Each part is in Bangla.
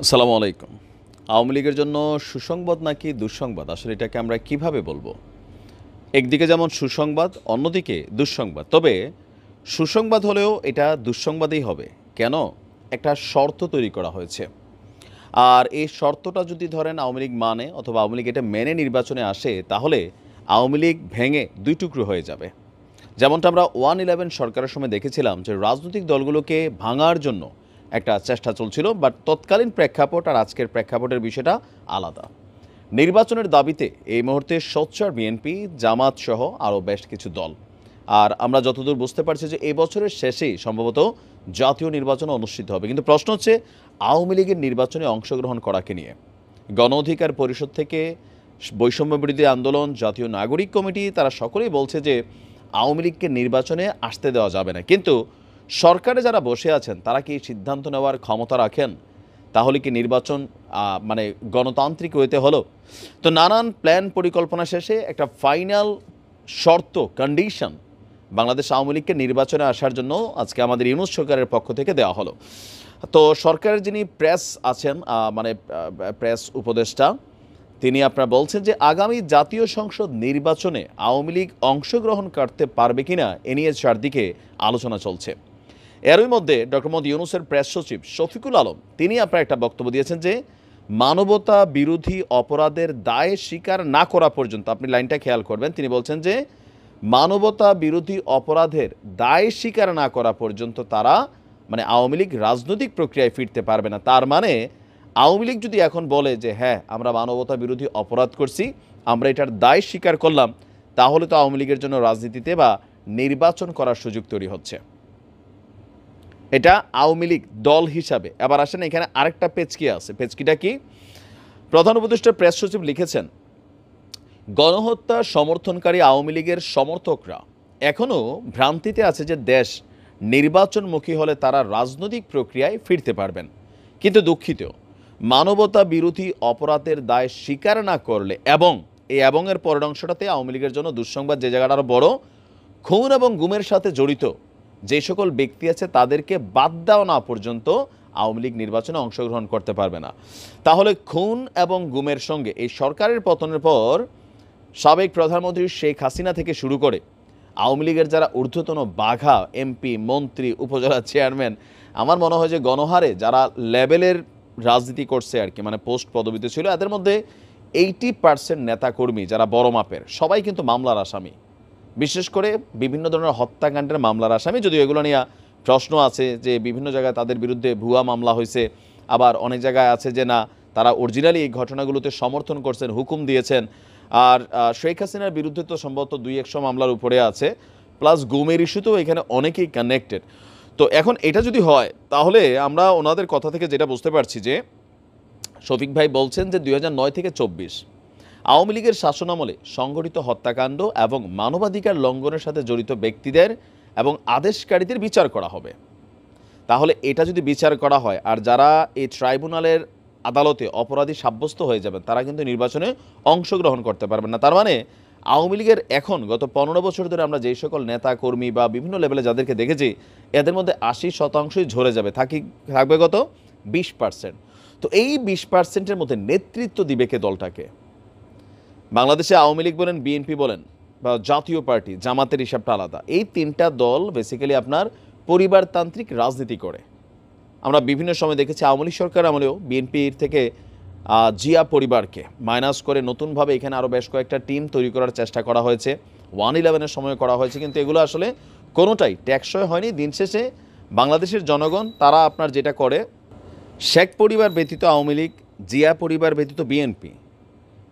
আসসালামু আলাইকুম। আওয়ামী লীগের জন্য সুসংবাদ নাকি দুঃসংবাদ? আসলে এটাকে আমরা কিভাবে বলবো? একদিকে যেমন সুসংবাদ, অন্যদিকে দুঃসংবাদ। তবে সুসংবাদ হলেও এটা দুঃসংবাদই হবে। কেন? একটা শর্ত তৈরি করা হয়েছে। আর এই শর্তটা যদি ধরেন আওয়ামী লীগ মানে অথবা আওয়ামী লীগ এটা মেনে নির্বাচনে আসে, তাহলে আওয়ামী লীগ ভেঙে ২ টুকরো হয়ে যাবে। যেমনটা আমরা 1-11 সরকারের সময় দেখেছিলাম যে রাজনৈতিক দলগুলোকে ভাঙার জন্য একটা চেষ্টা চলছিল, বাট তৎকালীন প্রেক্ষাপট আর আজকের প্রেক্ষাপটের বিষয়টা আলাদা। নির্বাচনের দাবিতে এই মুহূর্তে সোচ্চার বিএনপি, জামাত সহ আরও বেশ কিছু দল। আর আমরা যতদূর বুঝতে পারছি যে এই বছরের শেষেই সম্ভবত জাতীয় নির্বাচন অনুষ্ঠিত হবে। কিন্তু প্রশ্ন হচ্ছে আওয়ামী লীগের নির্বাচনে অংশগ্রহণ করাকে নিয়ে। গণ অধিকার পরিষদ থেকে বৈষম্য বিরোধী আন্দোলন, জাতীয় নাগরিক কমিটি, তারা সকলেই বলছে যে আওয়ামী লীগকে নির্বাচনে আসতে দেওয়া যাবে না। কিন্তু সরকারে যারা বসে আছেন তারা কি সিদ্ধান্ত নেওয়ার ক্ষমতা রাখেন? তাহলে কি নির্বাচন মানে গণতান্ত্রিক ওয়েতে হলো? তো নানান প্ল্যান পরিকল্পনা শেষে একটা ফাইনাল শর্ত, কন্ডিশন বাংলাদেশ আওয়ামী লীগকে নির্বাচনে আসার জন্য আজকে আমাদের ইউনূস সরকারের পক্ষ থেকে দেওয়া হলো। তো সরকারের যিনি প্রেস আছেন, প্রেস উপদেষ্টা, তিনি আপনার বলছেন যে আগামী জাতীয় সংসদ নির্বাচনে আওয়ামী লীগ অংশগ্রহণ করতে পারবে কিনা এ নিয়ে চারদিকে আলোচনা চলছে। এরই মধ্যে ডক্টর মোহাম্মদ ইউনূসের প্রেস সচিব শফিকুল আলম তিনি আপনার একটা বক্তব্য দিয়েছেন যে মানবতা বিরোধী অপরাধের দায় স্বীকার না করা পর্যন্ত, আপনি লাইনটা খেয়াল করবেন, তিনি বলছেন যে মানবতা বিরোধী অপরাধের দায় স্বীকার না করা পর্যন্ত তারা মানে আওয়ামী লীগ রাজনৈতিক প্রক্রিয়ায় ফিরতে পারবে না। তার মানে আওয়ামী লীগ যদি এখন বলে যে হ্যাঁ আমরা মানবতা বিরোধী অপরাধ করছি, আমরা এটার দায় স্বীকার করলাম, তাহলে তো আওয়ামী লীগের জন্য রাজনীতিতে বা নির্বাচন করার সুযোগ তৈরি হচ্ছে। এটা আওয়ামী লীগ দল হিসাবে। এবার আসেন এখানে আরেকটা পেচকি আছে। পেচকিটা কি? প্রধান উপদেষ্টা প্রেস সচিব লিখেছেন, গণহত্যা সমর্থনকারী আওয়ামী লীগের সমর্থকরা এখনও ভ্রান্তিতে আছে যে দেশ নির্বাচনমুখী হলে তারা রাজনৈতিক প্রক্রিয়ায় ফিরতে পারবেন। কিন্তু দুঃখিত, মানবতা বিরোধী অপরাধের দায় স্বীকার না করলে এবং এই এবং এর পরের অংশটাতে আওয়ামী লীগের জন্য দুঃসংবাদ যে জায়গাটা আরও বড়, খুন এবং গুমের সাথে জড়িত যে সকল ব্যক্তি আছে তাদেরকে বাদ দেওয়া না পর্যন্ত আওয়ামী লীগ নির্বাচনে অংশগ্রহণ করতে পারবে না। তাহলে খুন এবং গুমের সঙ্গে এই সরকারের পতনের পর সাবেক প্রধানমন্ত্রী শেখ হাসিনা থেকে শুরু করে আওয়ামী লীগের যারা ঊর্ধ্বতন বাঘা, এমপি, মন্ত্রী, উপজেলা চেয়ারম্যান, আমার মনে হয় যে গণহারে যারা লেভেলের রাজনীতি করছে আর কি, মানে পোস্ট পদবিতে ছিল, এদের মধ্যে 80% নেতাকর্মী যারা বড় মাপের সবাই কিন্তু মামলার আসামি। বিশেষ করে বিভিন্ন ধরনের হত্যাকাণ্ডের মামলার আসামি, যদিও এগুলো নিয়ে প্রশ্ন আছে যে বিভিন্ন জায়গায় তাদের বিরুদ্ধে ভুয়া মামলা হয়েছে, আবার অনেক জায়গায় আছে যে না তারা অরিজিনালি এই ঘটনাগুলোতে সমর্থন করছেন, হুকুম দিয়েছেন। আর শেখ হাসিনার বিরুদ্ধে তো সম্ভবত 200 মামলার উপরে আছে, প্লাস গুমের ইস্যুতেও এখানে অনেকেই কানেক্টেড। তো এখন এটা যদি হয় তাহলে আমরা ওনাদের কথা থেকে যেটা বুঝতে পারছি যে শফিক ভাই বলছেন যে 2009 থেকে 24 আওয়ামী লীগের শাসনামলে সংগঠিত হত্যাকাণ্ড এবং মানবাধিকার লঙ্ঘনের সাথে জড়িত ব্যক্তিদের এবং আদেশকারীদের বিচার করা হবে। তাহলে এটা যদি বিচার করা হয় আর যারা এই ট্রাইব্যুনালের আদালতে অপরাধী সাব্যস্ত হয়ে যাবেন তারা কিন্তু নির্বাচনে অংশগ্রহণ করতে পারবেন না। তার মানে আওয়ামী লীগের এখন গত 15 বছর ধরে আমরা যেই সকল নেতা কর্মী বা বিভিন্ন লেভেলে যাদেরকে দেখেছি এদের মধ্যে 80%ই ঝরে যাবে, থাকবে কত? 20%। তো এই 20%-এর মধ্যে নেতৃত্ব দিবে কে দলটাকে? বাংলাদেশে আওয়ামী লীগ বলেন, বিএনপি বলেন বা জাতীয় পার্টি, জামাতের হিসাবটা আলাদা। এই তিনটা দল বেসিক্যালি আপনার পরিবারতান্ত্রিক রাজনীতি করে। আমরা বিভিন্ন সময় দেখেছি আওয়ামী লীগ সরকার আমলেও বিএনপির থেকে জিয়া পরিবারকে মাইনাস করে নতুনভাবে এখানে আরও বেশ কয়েকটা টিম তৈরি করার চেষ্টা করা হয়েছে, 1-11-এর সময় করা হয়েছে, কিন্তু এগুলো আসলে কোনোটাই টেকসই হয়নি। দিন শেষে বাংলাদেশের জনগণ তারা আপনার যেটা করে, শেখ পরিবার ব্যতীত আওয়ামী লীগ, জিয়া পরিবার ব্যতীত বিএনপি,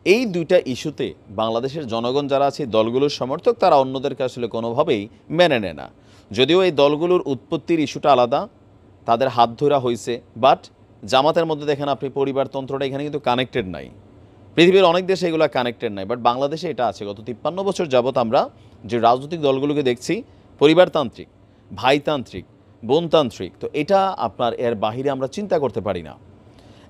এই দুইটা ইস্যুতে বাংলাদেশের জনগণ যারা আছে দলগুলোর সমর্থক তারা অন্যদেরকে আসলে কোনোভাবেই মেনে নেয় না। যদিও এই দলগুলোর উৎপত্তির ইস্যুটা আলাদা, তাদের হাত ধরা হয়েছে, বাট জামাতের মধ্যে দেখেন আপনি পরিবারতন্ত্রটা এখানে কিন্তু কানেক্টেড নাই। পৃথিবীর অনেক দেশে এগুলো কানেক্টেড নাই, বাট বাংলাদেশে এটা আছে। গত 53 বছর যাবৎ আমরা যে রাজনৈতিক দলগুলোকে দেখছি পরিবারতান্ত্রিক, ভাইতান্ত্রিক, বোনতান্ত্রিক, তো এটা আপনার এর বাহিরে আমরা চিন্তা করতে পারি না।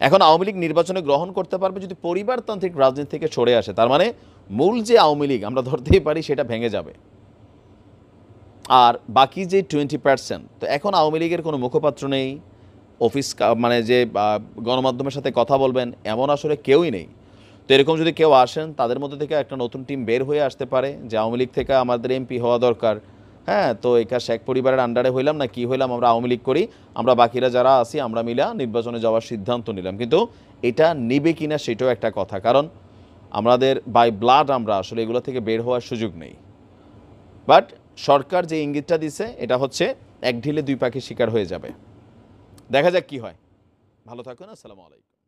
এখন আওয়ামী লীগ নির্বাচনে গ্রহণ করতে পারবে যদি পরিবারতান্ত্রিক রাজনীতি থেকে সরে আসে, তার মানে মূল যে আওয়ামী লীগ আমরা ধরতেই পারি সেটা ভেঙে যাবে। আর বাকি যে 20%, তো এখন আওয়ামী লীগের কোনো মুখপাত্র নেই, অফিস মানে যে গণমাধ্যমের সাথে কথা বলবেন এমন আসলে কেউই নেই। তো এরকম যদি কেউ আসেন তাদের মধ্যে থেকে একটা নতুন টিম বের হয়ে আসতে পারে যে আওয়ামী লীগ থেকে আমাদের এমপি হওয়া দরকার। হ্যাঁ, তো একা শেখ পরিবারের আন্ডারে হইলাম না কি হইলাম, আমরা আওয়ামী লীগ করি, আমরা বাকিরা যারা আছি আমরা মিলা নির্বাচনে যাওয়ার সিদ্ধান্ত নিলাম। কিন্তু এটা নিবে কিনা সেটাও একটা কথা, কারণ আমাদের বাই ব্লাড আমরা আসলে এগুলো থেকে বের হওয়ার সুযোগ নেই। বাট সরকার যে ইঙ্গিতটা দিছে এটা হচ্ছে এক ঢিলে দুই পাখি শিকার হয়ে যাবে। দেখা যাক কি হয়। ভালো থাকুন। আসসালামু আলাইকুম।